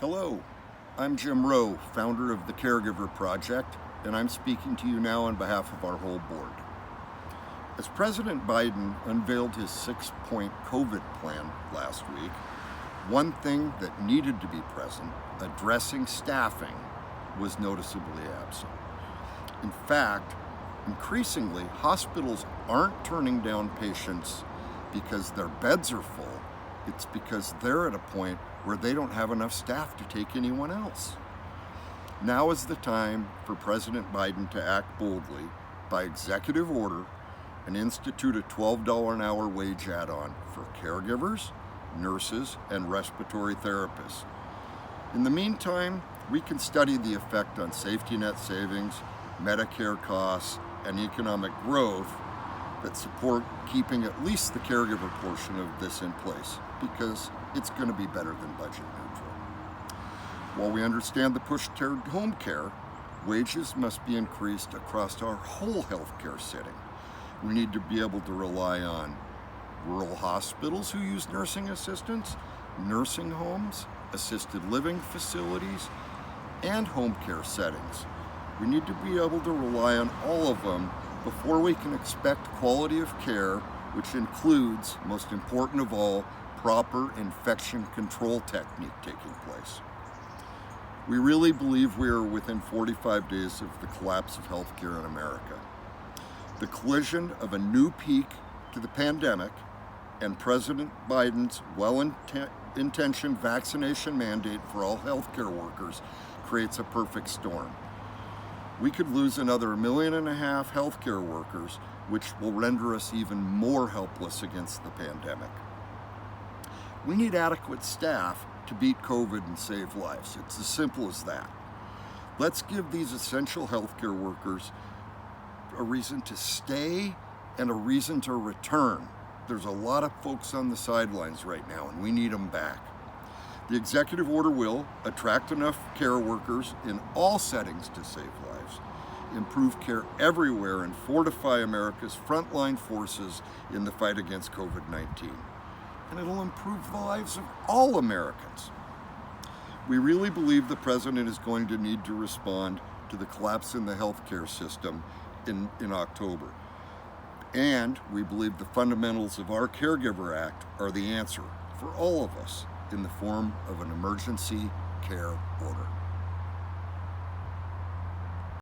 Hello, I'm Jim Rowe, founder of the Caregiver Project, and I'm speaking to you now on behalf of our whole board. As President Biden unveiled his 6-point COVID plan last week, one thing that needed to be present, addressing staffing, was noticeably absent. In fact, increasingly, hospitals aren't turning down patients because their beds are full. It's because they're at a point where they don't have enough staff to take anyone else. Now is the time for President Biden to act boldly by executive order and institute a $12 an hour wage add-on for caregivers, nurses, and respiratory therapists. In the meantime, we can study the effect on safety net savings, Medicare costs, and economic growth that support keeping at least the caregiver portion of this in place, because it's going to be better than budget neutral. While we understand the push toward home care, wages must be increased across our whole healthcare setting. We need to be able to rely on rural hospitals who use nursing assistants, nursing homes, assisted living facilities, and home care settings. We need to be able to rely on all of them before we can expect quality of care, which includes, most important of all, proper infection control technique taking place. We really believe we are within 45 days of the collapse of healthcare in America. The collision of a new peak to the pandemic and President Biden's well-intentioned vaccination mandate for all healthcare workers creates a perfect storm. We could lose another 1.5 million healthcare workers, which will render us even more helpless against the pandemic. We need adequate staff to beat COVID and save lives. It's as simple as that. Let's give these essential healthcare workers a reason to stay and a reason to return. There's a lot of folks on the sidelines right now, and we need them back. The executive order will attract enough care workers in all settings to save lives, improve care everywhere, and fortify America's frontline forces in the fight against COVID-19. And it'll improve the lives of all Americans. We really believe the president is going to need to respond to the collapse in the healthcare system in October. And we believe the fundamentals of our Caregiver Act are the answer for all of us in the form of an emergency care order.